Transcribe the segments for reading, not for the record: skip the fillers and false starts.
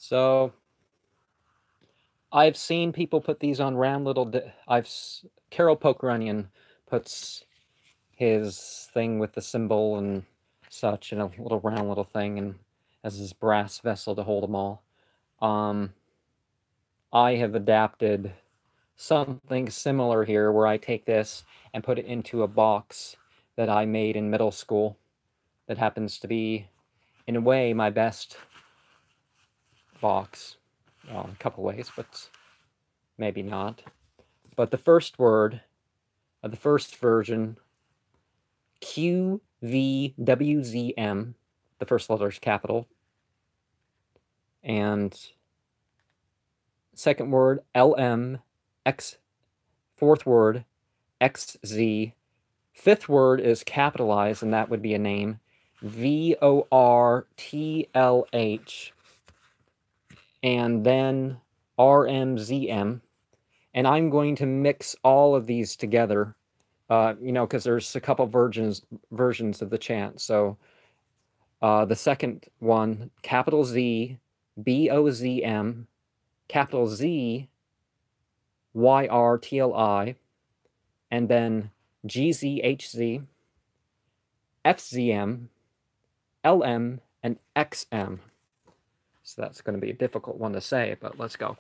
So I've seen people put these on round little. Carol Pokeronian puts his thing with the symbol and such in a little round little thing, and as his brass vessel to hold them all. I have adapted something similar here, where I take this and put it into a box that I made in middle school. That happens to be, in a way, my best box. Well, in a couple ways, but maybe not. But the first word of the first version, QVWZM, the first letter is capital. And second word, LMX. Fourth word, XZ. Fifth word is capitalized, and that would be a name, VORTLH. And then RMZM. And I'm going to mix all of these together, because there's a couple versions of the chant. So the second one, capital Z, BOZM, capital Z, YRTLI, and then GZHZ, FZM, LM, and XM. So that's going to be a difficult one to say, but let's go.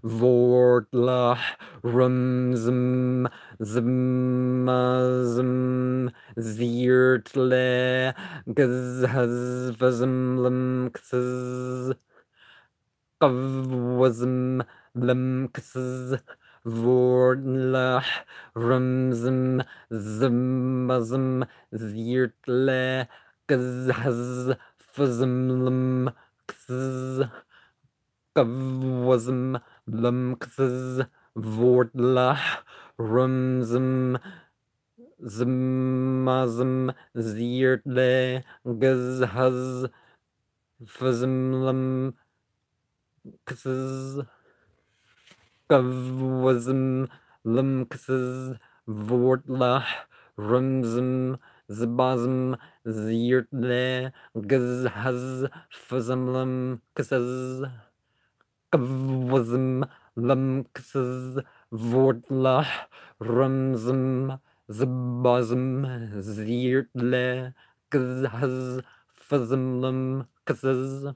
Vortla rumzm zmazm zirtle gazhazvazm limkz qavwazm limkz vortla rumzm zmazm zirtle gazhaz Fazm kz kavwazm lam kz vortla rumzm zmazm zirtle gazhaz fazm lam kz kavwazm lam kz vortla rumzm Zbazm zirtle gazhaz fazmlam kazaz kavwazm lam kazaz vortla rumzm zbazm zirtle gazhaz fazmlam kazaz.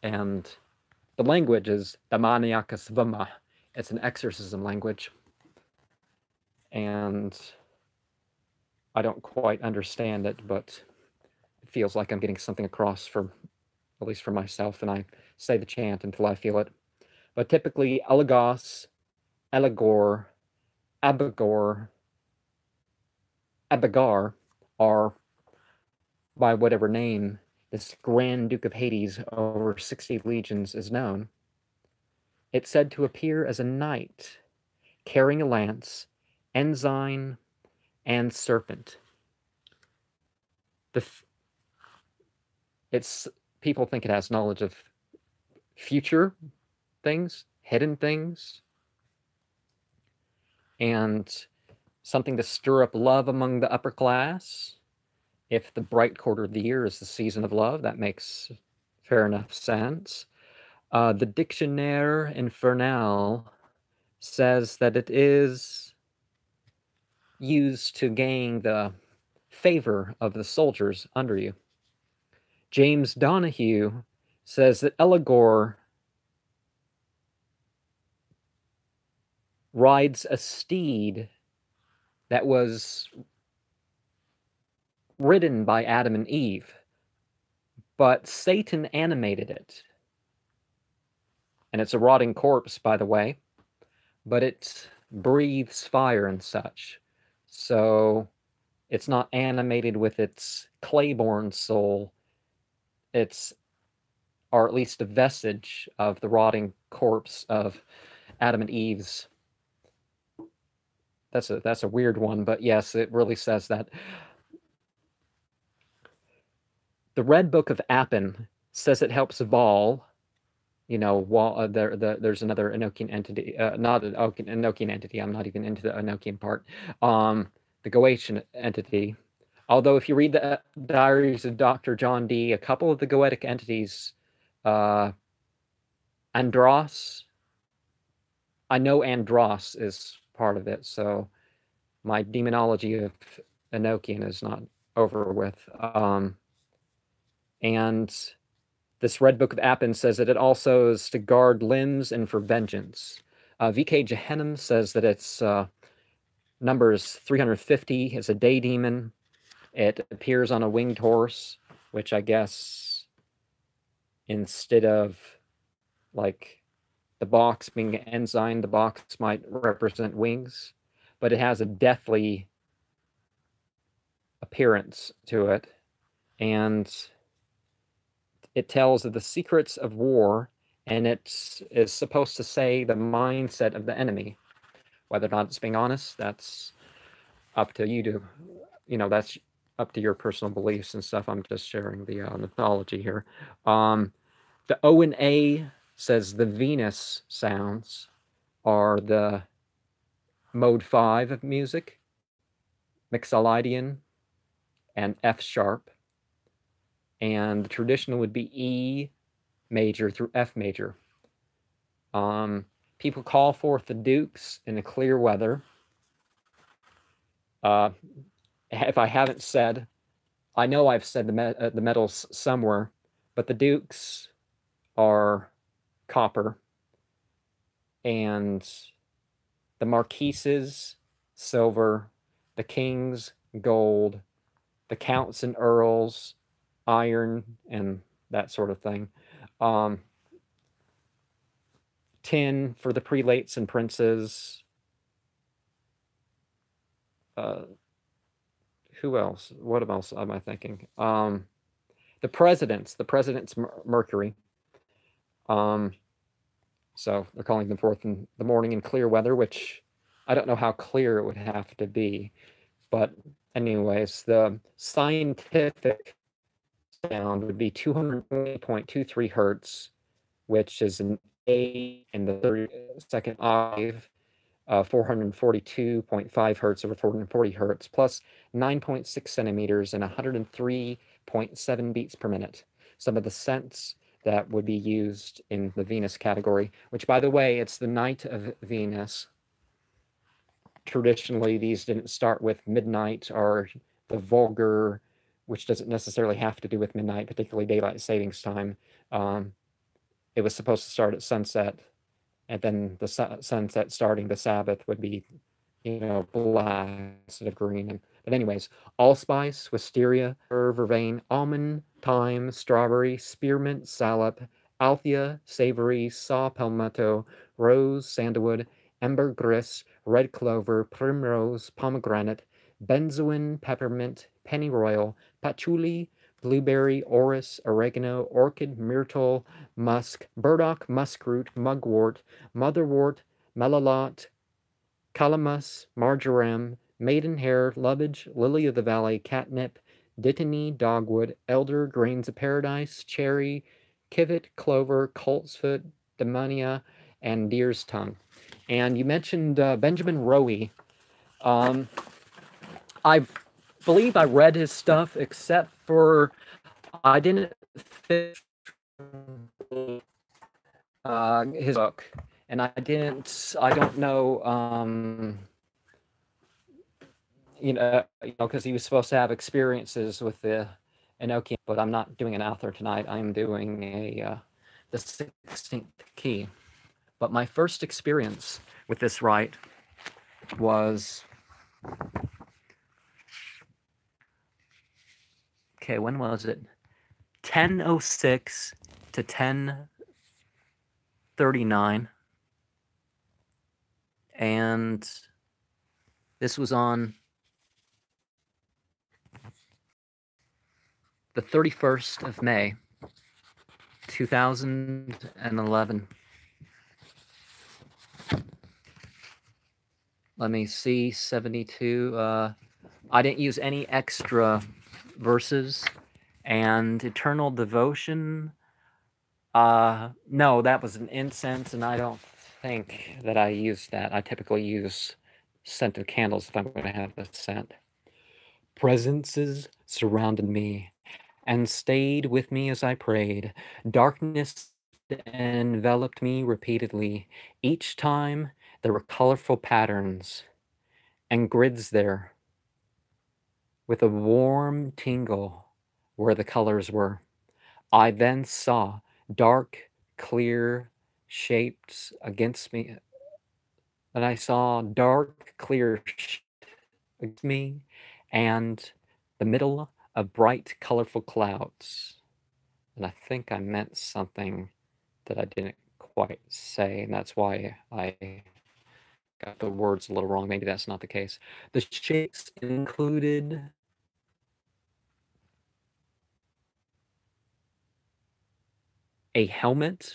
And the language is Damaniaka Svama. It's an exorcism language. And I don't quite understand it, but it feels like I'm getting something across, at least for myself, and I say the chant until I feel it. But typically, Eligos, Eligor, Abigor, Abigar are, by whatever name this Grand Duke of Hades over 60 legions is known. It's said to appear as a knight, carrying a lance, ensign, and serpent. People think it has knowledge of future things, hidden things, and something to stir up love among the upper class. If the bright quarter of the year is the season of love, that makes fair enough sense. The Dictionnaire Infernal says that it is used to gain the favor of the soldiers under you. James Donahue says that Eligor rides a steed that was ridden by Adam and Eve, but Satan animated it. And it's a rotting corpse, by the way, but it breathes fire and such. So it's not animated with its clay-born soul. It's, or at least a vestige of the rotting corpse of Adam and Eve's. That's a weird one, but yes, it really says that. The Red Book of Appin says it helps Vol. There's another Enochian entity, not an Enochian entity. I'm not even into the Enochian part. The Goetian entity, Although if you read the diaries of Dr. John Dee, a couple of the Goetic entities, Andros, I know Andros is part of it, so my demonology of Enochian is not over with. And this Red Book of Appin says that it also is to guard limbs and for vengeance. VK Jehennem says that its number is 350. It's a day demon. It appears on a winged horse, which I guess instead of like the box being an ensign, the box might represent wings, but it has a deathly appearance to it. And it tells of the secrets of war, and it is supposed to say the mindset of the enemy. Whether or not it's being honest, that's up to you to, that's up to your personal beliefs and stuff. I'm just sharing the mythology here. The O and A says the Venus sounds are the mode 5 of music, Mixolydian and F sharp. And the traditional would be E major through F major. People call forth the dukes in the clear weather. If I haven't said, I know I've said the metals somewhere, but the dukes are copper, and the marquises, silver, the kings, gold, the counts and earls, iron, and that sort of thing. Tin for the prelates and princes. Who else? What else am I thinking? The president's Mercury. So they're calling them forth in the morning in clear weather, which I don't know how clear it would have to be. But anyways, the scientific sound would be 220.23 hertz, which is an A in the 32nd octave, 442.5 hertz over 440 hertz, plus 9.6 centimeters and 103.7 beats per minute. Some of the cents that would be used in the Venus category, which, by the way, it's the night of Venus. Traditionally, these didn't start with midnight or the vulgar, which doesn't necessarily have to do with midnight, particularly daylight savings time. It was supposed to start at sunset, and then the sunset starting the Sabbath would be, black instead of green. But anyways, allspice, wisteria, vervain, almond, thyme, strawberry, spearmint, salep, althea, savory, saw palmetto, rose, sandalwood, ambergris, red clover, primrose, pomegranate, benzoin, peppermint, pennyroyal, patchouli, blueberry, orris, oregano, orchid, myrtle, musk, burdock, muskroot, mugwort, motherwort, melalot, calamus, marjoram, maidenhair, lovage, lily of the valley, catnip, dittany, dogwood, elder, grains of paradise, cherry, civet, clover, coltsfoot, demonia, and deer's tongue. And you mentioned Benjamin Rowe. I believe I read his stuff, except for I didn't finish his book, and I don't know, because he was supposed to have experiences with the Enochian, but I'm not doing an author tonight. I'm doing the 16th key. But my first experience with this rite was, okay, when was it? 10:06 to 10:39, and this was on the 31st of May, 2011. Let me see, 72. I didn't use any extra verses. And eternal devotion, no, that was an incense, and I don't think that I used that. I typically use scented candles if I'm going to have the scent. Presences surrounded me and stayed with me as I prayed. Darkness enveloped me repeatedly. Each time there were colorful patterns and grids there with a warm tingle where the colors were. I then saw dark, clear shapes against me, and I saw dark, clear shapes against me and the middle of bright, colorful clouds. And I think I meant something that I didn't quite say, and that's why I got the words a little wrong. Maybe that's not the case. The shapes included a helmet,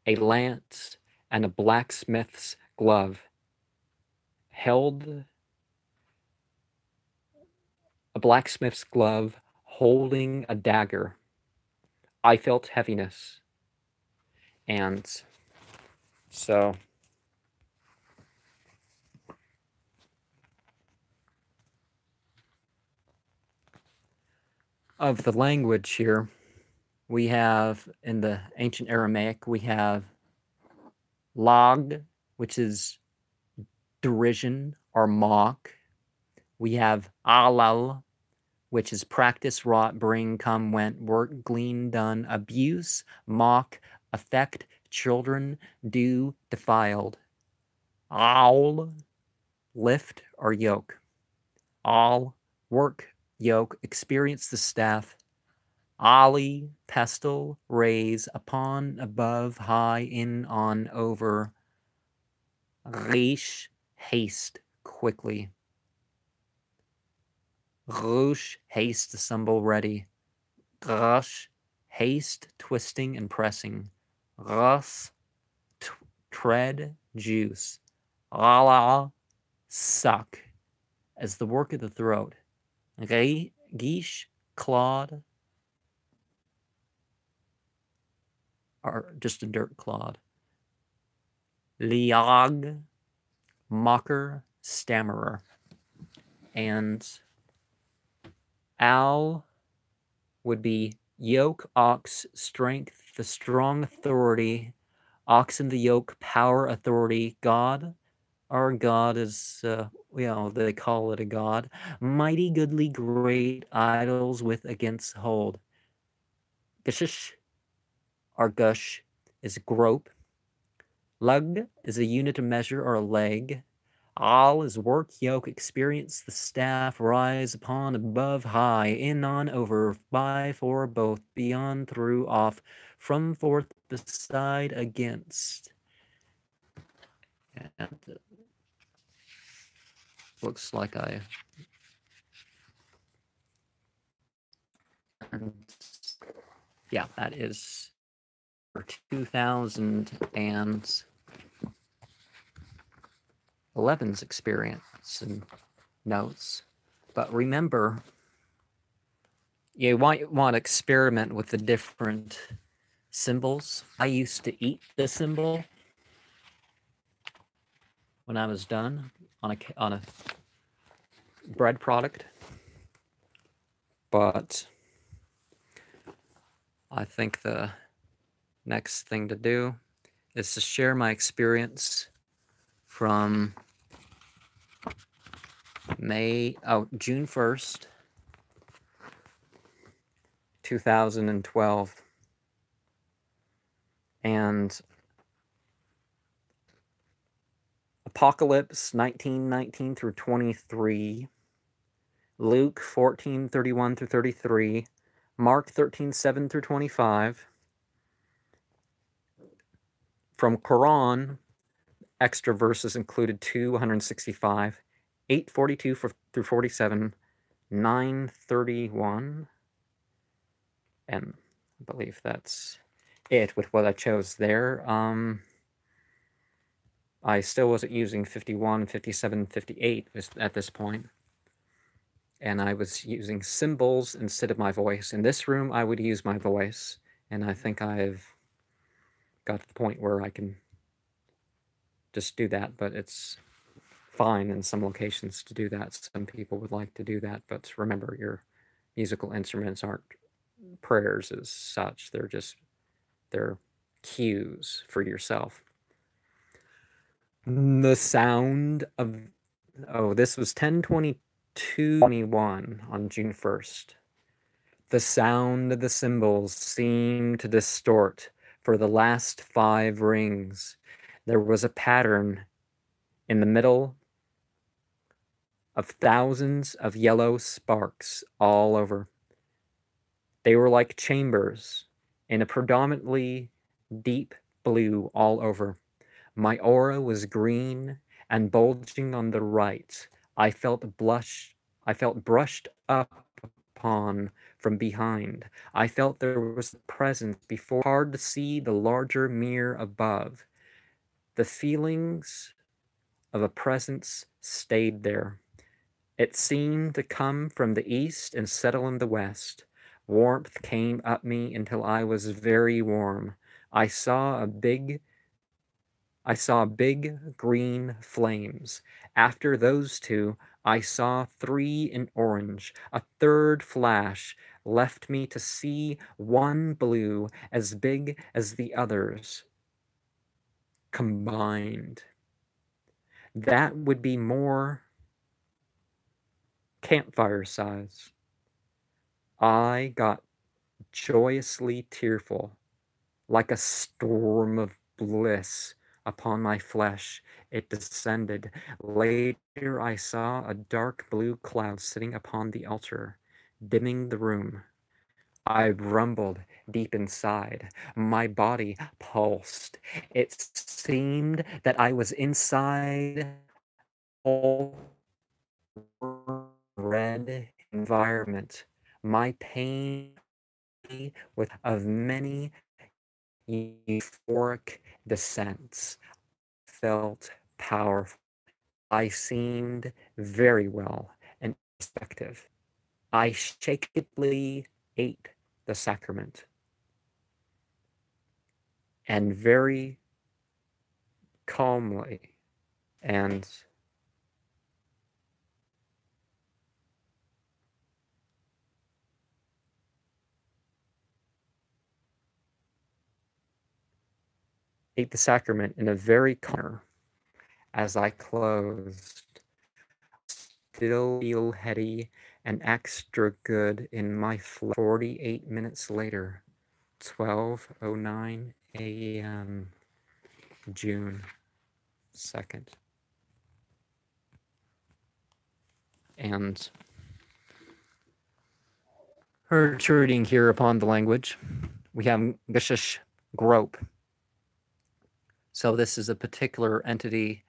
a lance, and a blacksmith's glove. Held a blacksmith's glove holding a dagger. I felt heaviness. And so of the language here, we have in the ancient Aramaic, we have lag, which is derision or mock. We have alal, which is practice, wrought, bring, come, went, work, glean, done, abuse, mock, affect, children, do, defiled. Al, lift or yoke. Al, work, yoke, experience the staff. Ali, pestle, raise, upon, above, high, in, on, over. Rish, haste, quickly. Rouge, haste, assemble, ready. Rush, haste, twisting and pressing. Ras, tread, juice. Rala, suck, as the work of the throat. Guiche, clod, or just a dirt clod. Liag, mocker, stammerer. And al would be yoke, ox, strength, the strong authority, ox in the yoke, power, authority, God. Our God is, they call it a God. Mighty, goodly, great idols with against hold. Gashish, our gush, is grope. Lug is a unit of measure or a leg. Al is work, yoke, experience, the staff, rise, upon, above, high, in, on, over, by, for, both, beyond, through, off, from, forth, beside, against. And looks like yeah, that is for 2011's experience and notes. But remember, you might want to experiment with the different symbols. I used to eat the symbol when I was done on a bread product, but I think the next thing to do is to share my experience from June 1st, 2012. And Apocalypse 19:19 through 23, Luke 14:31 through 33, Mark 13:7 through 25. From Quran, extra verses included 265, 842 through 47, 931, and I believe that's it with what I chose there. I still wasn't using 51, 57, 58 at this point. And I was using symbols instead of my voice. In this room, I would use my voice. And I think I've got to the point where I can just do that. But it's fine in some locations to do that. Some people would like to do that, but remember, your musical instruments aren't prayers as such. They're cues for yourself. The sound of, this was 10/22/21 on June 1st. The sound of the cymbals seemed to distort for the last 5 rings. There was a pattern in the middle of thousands of yellow sparks all over. They were like chambers in a predominantly deep blue all over. My aura was green and bulging on the right. I felt brushed up upon from behind. I felt there was a presence before, hard to see the larger mirror above. The feelings of a presence stayed there. It seemed to come from the east and settle in the west. Warmth came up me until I was very warm. I saw big green flames. After those 2, I saw 3 in orange. A third flash left me to see 1 blue as big as the others combined. That would be more campfire size. I got joyously tearful, like a storm of bliss upon my flesh. It descended. Later I saw a dark blue cloud sitting upon the altar, dimming the room. I rumbled deep inside. My body pulsed. It seemed that I was inside all red environment. My pain with of many euphoric descents felt powerful. I seemed very well and effective. I shakily ate the sacrament and very calmly and ate the sacrament in a very calm. As I closed, still feel heady and extra good in my flesh. 48 minutes later, 12:09 a.m., June 2nd. And retreating here upon the language, we have Geshish Grope. So this is a particular entity